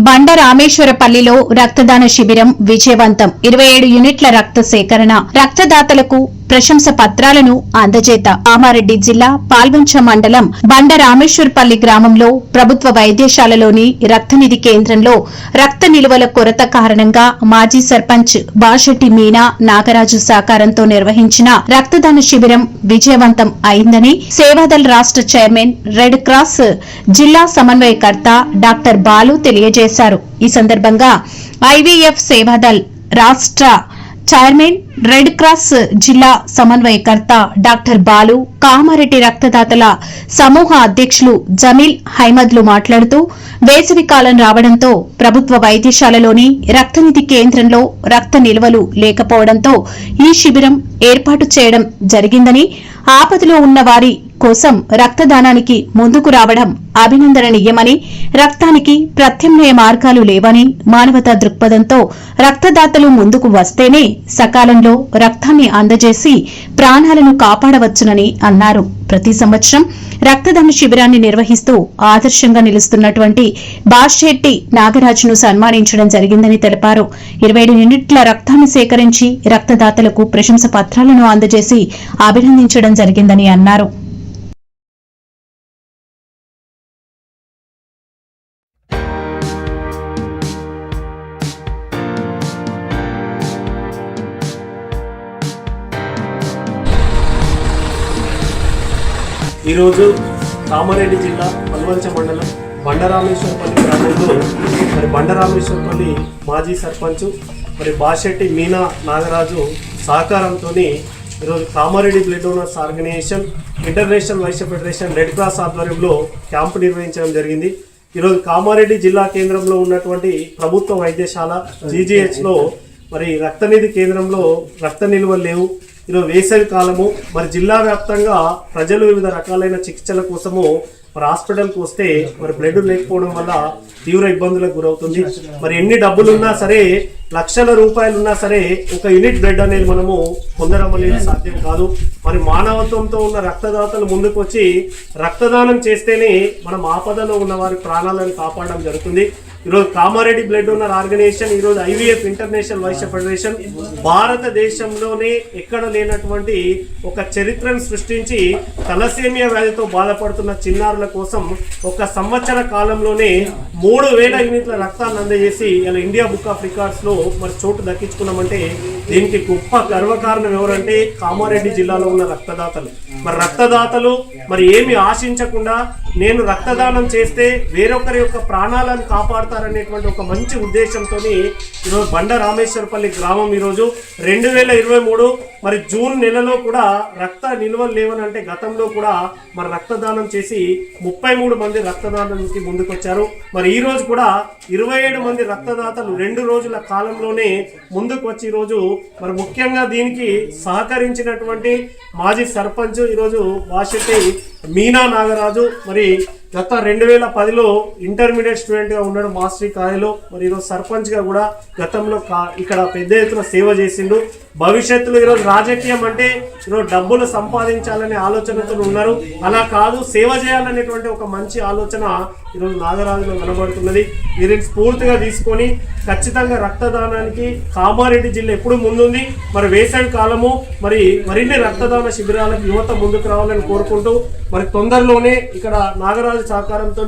బండ రామేశ్వరపల్లిలో రక్తదాన శిబిరం విజయవంతం. 27 యూనిట్ల రక్త సేకరణ. రక్తదాతలకు ప్రశంస పత్రాలను అందజేత. కామారెడ్డి జిల్లా పాల్వంచ మండలం బండ రామేశ్వరపల్లి గ్రామంలో ప్రభుత్వ వైద్యశాలలోని రక్తనిధి కేంద్రంలో రక్త నిల్వల కొరత కారణంగా మాజీ సర్పంచ్ బాషెట్టి మీనా నాగరాజు సహకారంతో నిర్వహించిన రక్తదాన శిబిరం విజయవంతం అయిందని సేవాదల్ రాష్ట్ర చైర్మన్, రెడ్ క్రాస్ జిల్లా సమన్వయకర్త డాక్టర్ బాలు తెలియజేశారు. ఈ సందర్భంగా ఐవీఎఫ్ సేవాదల్ రాష్ట్ర చైర్మన్, రెడ్ క్రాస్ జిల్లా సమన్వయకర్త డాక్టర్ బాలు, కామారెడ్డి రక్తదాతల సమూహ అధ్యక్షులు జమీల్ హైమద్లు మాట్లాడుతూ వేసవికాలం రావడంతో ప్రభుత్వ వైద్యశాలలోని రక్తనిధి కేంద్రంలో రక్త నిల్వలు లేకపోవడంతో ఈ శిబిరం ఏర్పాటు చేయడం జరిగిందని, ఆపదలో ఉన్న వారి కోసం రక్తదానానికి ముందుకు రావడం అభినందనీయమని, రక్తానికి ప్రత్యామ్నాయ మార్గాలు లేవని, మానవతా దృక్పథంతో రక్తదాతలు ముందుకు వస్తేనే సకాలంలో రక్తాన్ని అందజేసి ప్రాణాలను కాపాడవచ్చునని అన్నారు. ప్రతి సంవత్సరం రక్తదాన శిబిరాన్ని నిర్వహిస్తూ ఆదర్శంగా నిలుస్తున్నటువంటి బాషెట్టి నాగరాజును సన్మానించడం జరిగిందని తెలిపారు. 27 యూనిట్ల రక్తాన్ని సేకరించి రక్తదాతలకు ప్రశంస పత్రాలను అందజేసి అభినందించడం జరిగిందని అన్నారు. ఈరోజు కామారెడ్డి జిల్లా పాల్వంచ మండలం బండరామేశ్వరపల్లి గ్రామంలో బండరామేశ్వరపల్లి మాజీ సర్పంచ్ బాషెట్టి మీనా నాగరాజు సహకారంతో ఈరోజు Kamareddy blood donors organization, international Vysya federation, red cross ఆధ్వర్యంలో క్యాంపు నిర్వహించడం జరిగింది. ఈరోజు కామారెడ్డి జిల్లా కేంద్రంలో ఉన్నటువంటి ప్రభుత్వ వైద్యశాల జీజీహెచ్లో రక్తనిధి కేంద్రంలో రక్త నిల్వలు లేవు. ఈరోజు వేసవి కాలము, జిల్లా వ్యాప్తంగా ప్రజలు వివిధ రకాలైన చికిత్సల కోసము హాస్పిటల్కి వస్తే బ్లడ్ లేకపోవడం వల్ల తీవ్ర ఇబ్బందులకు గురవుతుంది. ఎన్ని డబ్బులున్నా సరే, లక్షల రూపాయలున్నా సరే ఒక యూనిట్ బ్లడ్ అనేది మనము పొందడం అనేది సాధ్యం కాదు. మానవత్వంతో ఉన్న రక్తదాతలు ముందుకు వచ్చి రక్తదానం చేస్తేనే మనం ఆపదలో ఉన్న వారి ప్రాణాలను కాపాడడం జరుగుతుంది. ఈరోజు కామారెడ్డి బ్లడ్ డోనర్ ఆర్గనైజేషన్, ఈరోజు ఐవీఎఫ్ ఇంటర్నేషనల్ వైశ్య ఫెడరేషన్ భారతదేశంలోనే ఎక్కడ లేనటువంటి ఒక చరిత్రను సృష్టించి తలసేమియా వ్యాధితో బాధపడుతున్న చిన్నారుల కోసం ఒక సంవత్సర కాలంలోనే 3000 యూనిట్ల రక్తాన్ని అందజేసి ఇలా ఇండియా బుక్ ఆఫ్ రికార్డ్స్ లో చోటు దక్కించుకున్నామంటే దీనికి గొప్ప గర్వకారణం ఎవరంటే కామారెడ్డి జిల్లాలో ఉన్న రక్తదాతలు. రక్తదాతలు ఏమి ఆశించకుండా నేను రక్తదానం చేస్తే వేరొకరి యొక్క ప్రాణాలను కాపాడతారనేటువంటి ఒక మంచి ఉద్దేశంతో ఈరోజు బండ రామేశ్వరపల్లి గ్రామం ఈరోజు 2023 జూన్ నెలలో కూడా రక్త నిల్వలు లేవనంటే గతంలో కూడా రక్తదానం చేసి 33 మంది రక్తదానానికి ముందుకొచ్చారు. ఈ రోజు కూడా 27 మంది రక్తదాతలు 2 రోజుల కాలంలోనే ముందుకు వచ్చి ఈరోజు ముఖ్యంగా దీనికి సహకరించినటువంటి మాజీ సర్పంచ్ ఈరోజు బాషెట్టి మీనా నాగరాజు గత 2010లో ఇంటర్మీడియట్ స్టూడెంట్ గా ఉన్నాడు మాస్టరీ కాలేజీలో. ఈరోజు సర్పంచ్ గా కూడా గతంలో ఇక్కడ పెద్ద ఎత్తున సేవ చేసిండు. భవిష్యత్తులో ఈరోజు రాజకీయం అంటే ఈరోజు డబ్బులు సంపాదించాలనే ఆలోచనతో ఉన్నారు. అలా కాదు, సేవ చేయాలనేటువంటి ఒక మంచి ఆలోచన ఈరోజు నాగరాజులో కనబడుతున్నది. వీరిని స్ఫూర్తిగా తీసుకొని ఖచ్చితంగా రక్తదానానికి కామారెడ్డి జిల్లా ఎప్పుడు ముందుంది. వేసవి కాలము మరిన్ని రక్తదాన శిబిరాలకు యువత ముందుకు రావాలని కోరుకుంటూ తొందరలోనే ఇక్కడ నాగరాజు సహకారంతో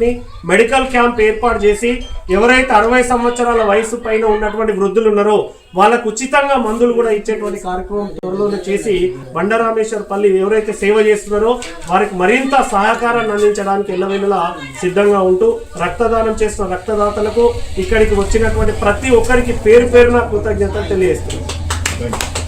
మెడికల్ క్యాంప్ ఏర్పాటు చేసి ఎవరైతే 60 సంవత్సరాల వయసు పైన ఉన్నటువంటి వృద్ధులు ఉన్నారో వాళ్ళకు ఉచితంగా మందులు కూడా ఇచ్చేటువంటి కార్యక్రమం త్వరలోనే చేసి బండరామేశ్వరపల్లి ఎవరైతే సేవ చేస్తున్నారో వారికి మరింత సహకారాన్ని అందించడానికి ఎల్లవేళలా సిద్ధంగా ఉంటూ రక్తదానం చేస్తున్న రక్తదాతలకు ఇక్కడికి వచ్చినటువంటి ప్రతి ఒక్కరికి పేరు పేరున కృతజ్ఞతలు తెలియజేస్తున్నాను.